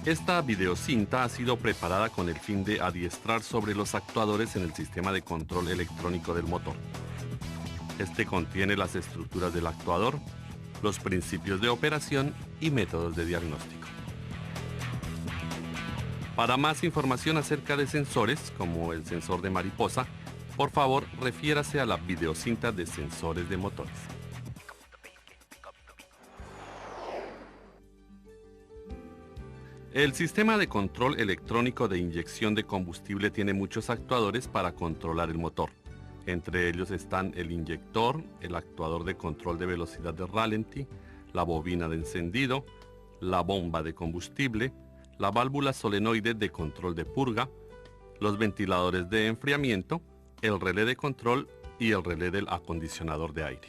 Esta videocinta ha sido preparada con el fin de adiestrar sobre los actuadores en el sistema de control electrónico del motor. Este contiene las estructuras del actuador, los principios de operación y métodos de diagnóstico. Para más información acerca de sensores, como el sensor de mariposa, por favor refiérase a la videocinta de sensores de motores. El sistema de control electrónico de inyección de combustible tiene muchos actuadores para controlar el motor. Entre ellos están el inyector, el actuador de control de velocidad de ralentí, la bobina de encendido, la bomba de combustible, la válvula solenoide de control de purga, los ventiladores de enfriamiento, el relé de control y el relé del acondicionador de aire.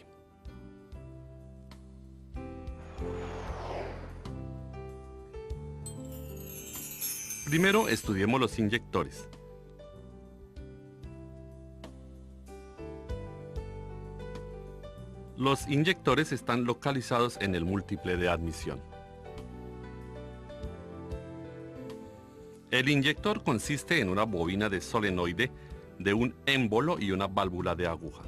Primero estudiemos los inyectores. Los inyectores están localizados en el múltiple de admisión. El inyector consiste en una bobina de solenoide de un émbolo y una válvula de aguja.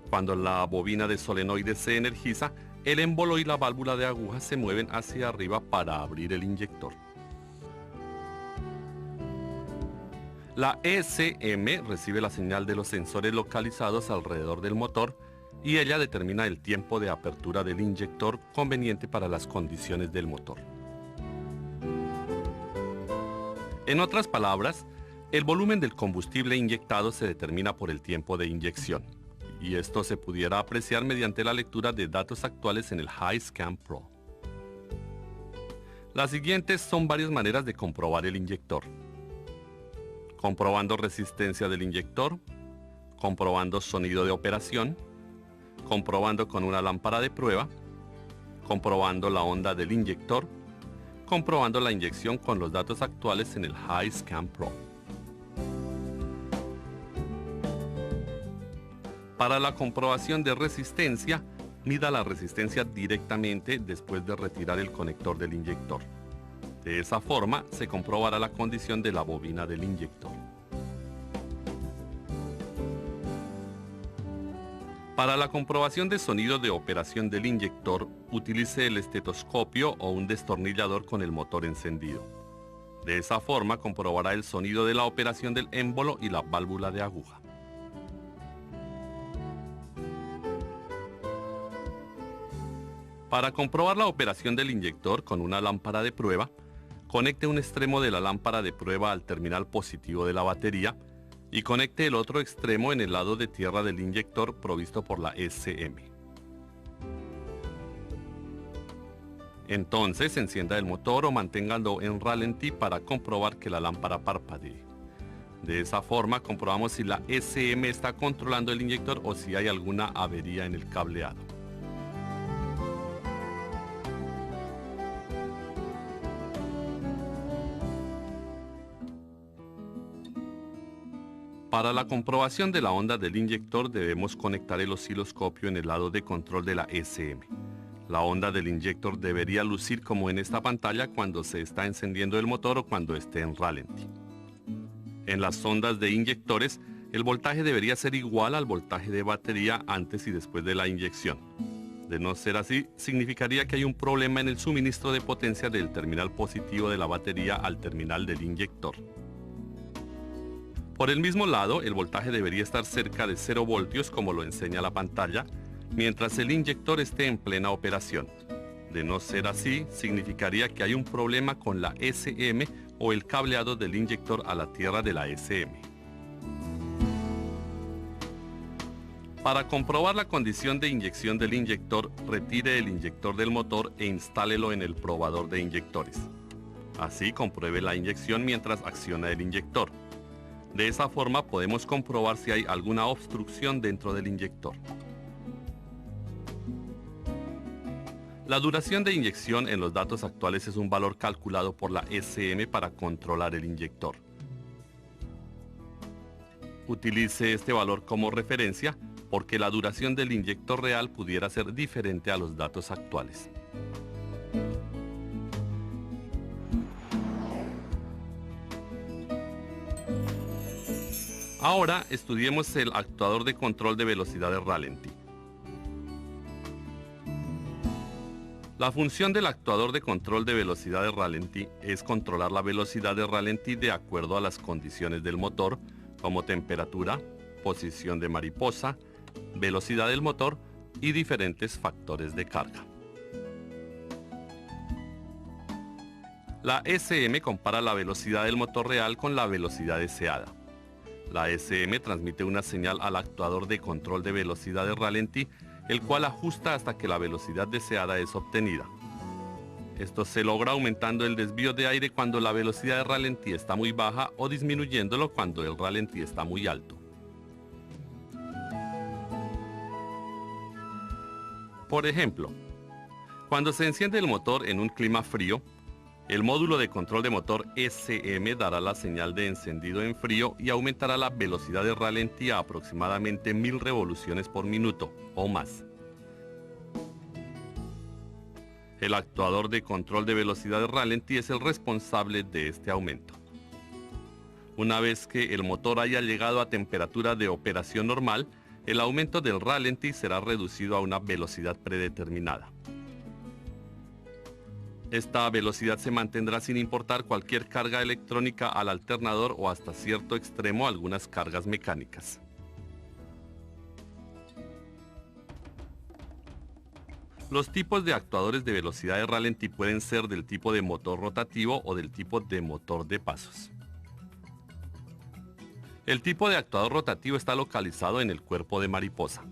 Cuando la bobina de solenoide se energiza, el émbolo y la válvula de aguja se mueven hacia arriba para abrir el inyector. La ECM recibe la señal de los sensores localizados alrededor del motor y ella determina el tiempo de apertura del inyector conveniente para las condiciones del motor. En otras palabras, el volumen del combustible inyectado se determina por el tiempo de inyección, y esto se pudiera apreciar mediante la lectura de datos actuales en el HiScan Pro. Las siguientes son varias maneras de comprobar el inyector: comprobando resistencia del inyector, comprobando sonido de operación, comprobando con una lámpara de prueba, comprobando la onda del inyector, comprobando la inyección con los datos actuales en el HiScan Pro. Para la comprobación de resistencia, mida la resistencia directamente después de retirar el conector del inyector. De esa forma se comprobará la condición de la bobina del inyector. Para la comprobación de sonido de operación del inyector, utilice el estetoscopio o un destornillador con el motor encendido. De esa forma comprobará el sonido de la operación del émbolo y la válvula de aguja. Para comprobar la operación del inyector con una lámpara de prueba, conecte un extremo de la lámpara de prueba al terminal positivo de la batería y conecte el otro extremo en el lado de tierra del inyector provisto por la ECM. Entonces encienda el motor o manténgalo en ralentí para comprobar que la lámpara parpadee. De esa forma comprobamos si la ECM está controlando el inyector o si hay alguna avería en el cableado. Para la comprobación de la onda del inyector debemos conectar el osciloscopio en el lado de control de la ECM. La onda del inyector debería lucir como en esta pantalla cuando se está encendiendo el motor o cuando esté en ralentí. En las ondas de inyectores, el voltaje debería ser igual al voltaje de batería antes y después de la inyección. De no ser así, significaría que hay un problema en el suministro de potencia del terminal positivo de la batería al terminal del inyector. Por el mismo lado, el voltaje debería estar cerca de 0 voltios como lo enseña la pantalla, mientras el inyector esté en plena operación. De no ser así, significaría que hay un problema con la ECM o el cableado del inyector a la tierra de la ECM. Para comprobar la condición de inyección del inyector, retire el inyector del motor e instálelo en el probador de inyectores. Así compruebe la inyección mientras acciona el inyector. De esa forma podemos comprobar si hay alguna obstrucción dentro del inyector. La duración de inyección en los datos actuales es un valor calculado por la ECM para controlar el inyector. Utilice este valor como referencia porque la duración del inyector real pudiera ser diferente a los datos actuales. Ahora estudiemos el actuador de control de velocidad de ralentí. La función del actuador de control de velocidad de ralentí es controlar la velocidad de ralentí de acuerdo a las condiciones del motor, como temperatura, posición de mariposa, velocidad del motor y diferentes factores de carga. La SM compara la velocidad del motor real con la velocidad deseada. La SM transmite una señal al actuador de control de velocidad de ralentí, el cual ajusta hasta que la velocidad deseada es obtenida. Esto se logra aumentando el desvío de aire cuando la velocidad de ralentí está muy baja o disminuyéndolo cuando el ralentí está muy alto. Por ejemplo, cuando se enciende el motor en un clima frío, el módulo de control de motor SM dará la señal de encendido en frío y aumentará la velocidad de ralentí a aproximadamente 1000 revoluciones por minuto o más. El actuador de control de velocidad de ralentí es el responsable de este aumento. Una vez que el motor haya llegado a temperatura de operación normal, el aumento del ralentí será reducido a una velocidad predeterminada. Esta velocidad se mantendrá sin importar cualquier carga electrónica al alternador o hasta cierto extremo algunas cargas mecánicas. Los tipos de actuadores de velocidad de ralentí pueden ser del tipo de motor rotativo o del tipo de motor de pasos. El tipo de actuador rotativo está localizado en el cuerpo de mariposa.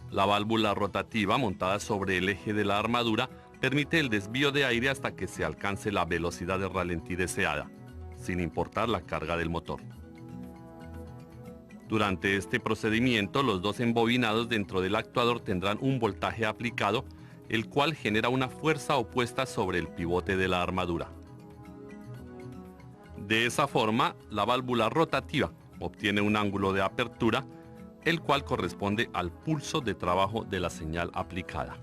La válvula rotativa montada sobre el eje de la armadura permite el desvío de aire hasta que se alcance la velocidad de ralentí deseada, sin importar la carga del motor. Durante este procedimiento, los dos embobinados dentro del actuador tendrán un voltaje aplicado, el cual genera una fuerza opuesta sobre el pivote de la armadura. De esa forma, la válvula rotativa obtiene un ángulo de apertura, el cual corresponde al pulso de trabajo de la señal aplicada.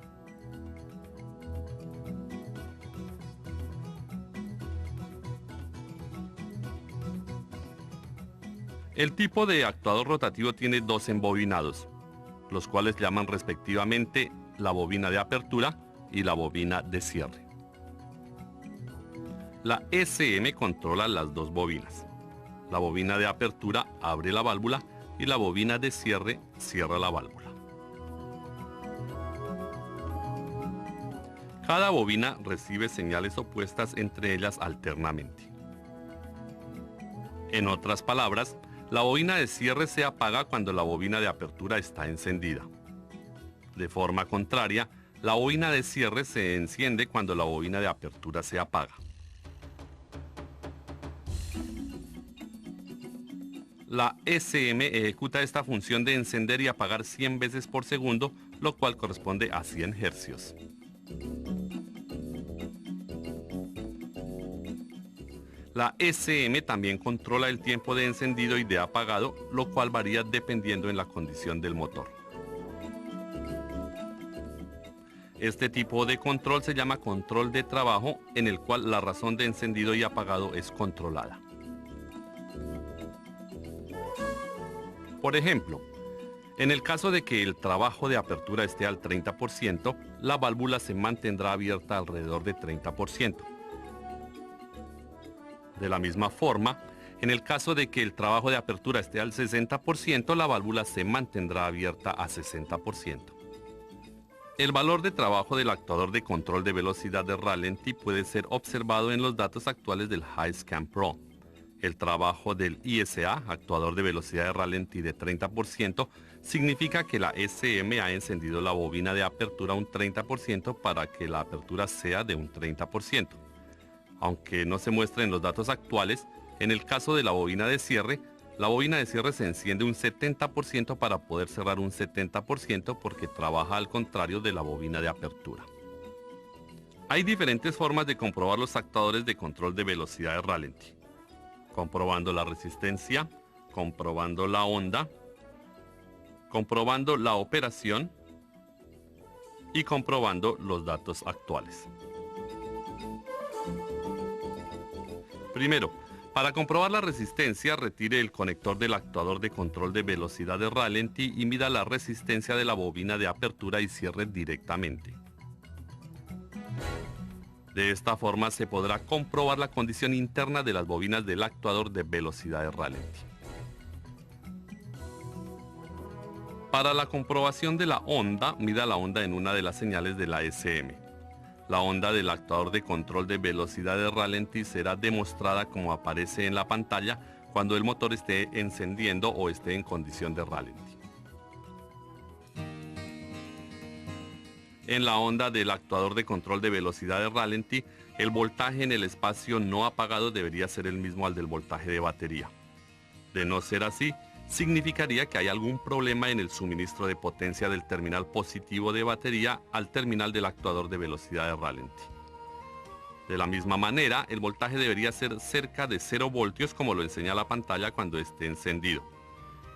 El tipo de actuador rotativo tiene dos embobinados, los cuales llaman respectivamente la bobina de apertura y la bobina de cierre. La SM controla las dos bobinas. La bobina de apertura abre la válvula y la bobina de cierre cierra la válvula. Cada bobina recibe señales opuestas entre ellas alternamente. En otras palabras, la bobina de cierre se apaga cuando la bobina de apertura está encendida. De forma contraria, la bobina de cierre se enciende cuando la bobina de apertura se apaga. La SM ejecuta esta función de encender y apagar 100 veces por segundo, lo cual corresponde a 100 hercios. La SM también controla el tiempo de encendido y de apagado, lo cual varía dependiendo en la condición del motor. Este tipo de control se llama control de trabajo, en el cual la razón de encendido y apagado es controlada. Por ejemplo, en el caso de que el trabajo de apertura esté al 30%, la válvula se mantendrá abierta alrededor de 30%. De la misma forma, en el caso de que el trabajo de apertura esté al 60%, la válvula se mantendrá abierta a 60%. El valor de trabajo del actuador de control de velocidad de ralentí puede ser observado en los datos actuales del HiScan Pro. El trabajo del ISA, actuador de velocidad de ralentí de 30%, significa que la SM ha encendido la bobina de apertura un 30% para que la apertura sea de un 30%. Aunque no se muestra en los datos actuales, en el caso de la bobina de cierre se enciende un 70% para poder cerrar un 70% porque trabaja al contrario de la bobina de apertura. Hay diferentes formas de comprobar los actuadores de control de velocidad de ralentí. Comprobando la resistencia, comprobando la onda, comprobando la operación y comprobando los datos actuales. Primero, Para comprobar la resistencia, retire el conector del actuador de control de velocidad de ralentí y mida la resistencia de la bobina de apertura y cierre directamente. De esta forma se podrá comprobar la condición interna de las bobinas del actuador de velocidad de ralentí. Para la comprobación de la onda, mida la onda en una de las señales de la SM. La onda del actuador de control de velocidad de ralentí será demostrada como aparece en la pantalla cuando el motor esté encendiendo o esté en condición de ralentí. En la onda del actuador de control de velocidad de ralentí, el voltaje en el espacio no apagado debería ser el mismo al del voltaje de batería. De no ser así, significaría que hay algún problema en el suministro de potencia del terminal positivo de batería al terminal del actuador de velocidad de ralentí. De la misma manera, el voltaje debería ser cerca de 0 voltios como lo enseña la pantalla cuando esté encendido.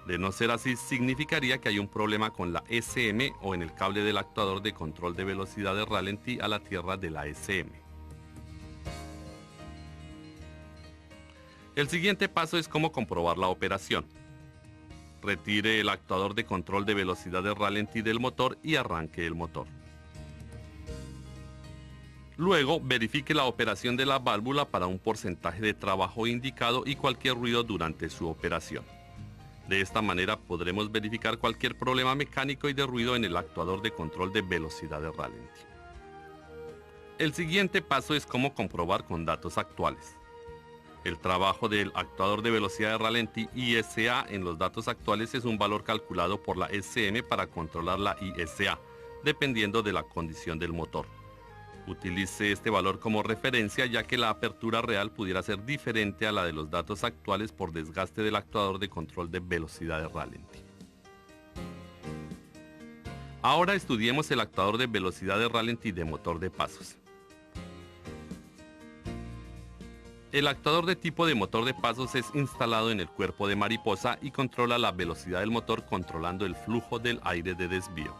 De no ser así, significaría que hay un problema con la SM o en el cable del actuador de control de velocidad de ralentí a la tierra de la SM. El siguiente paso es cómo comprobar la operación. Retire el actuador de control de velocidad de ralentí del motor y arranque el motor. Luego, verifique la operación de la válvula para un porcentaje de trabajo indicado y cualquier ruido durante su operación. De esta manera podremos verificar cualquier problema mecánico y de ruido en el actuador de control de velocidad de ralentí. El siguiente paso es cómo comprobar con datos actuales. El trabajo del actuador de velocidad de ralentí ISA en los datos actuales es un valor calculado por la SM para controlar la ISA, dependiendo de la condición del motor. Utilice este valor como referencia ya que la apertura real pudiera ser diferente a la de los datos actuales por desgaste del actuador de control de velocidad de ralentí. Ahora estudiemos el actuador de velocidad de ralentí de motor de pasos. El actuador de tipo de motor de pasos es instalado en el cuerpo de mariposa y controla la velocidad del motor controlando el flujo del aire de desvío.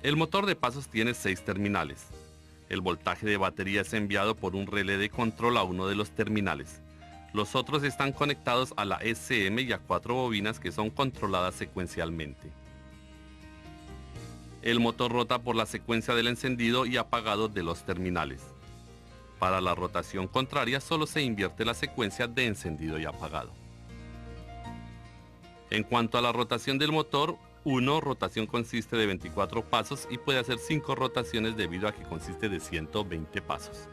El motor de pasos tiene 6 terminales. El voltaje de batería es enviado por un relé de control a uno de los terminales. Los otros están conectados a la SM y a 4 bobinas que son controladas secuencialmente. El motor rota por la secuencia del encendido y apagado de los terminales. Para la rotación contraria solo se invierte la secuencia de encendido y apagado. En cuanto a la rotación del motor, rotación consiste de 24 pasos y puede hacer 5 rotaciones debido a que consiste de 120 pasos.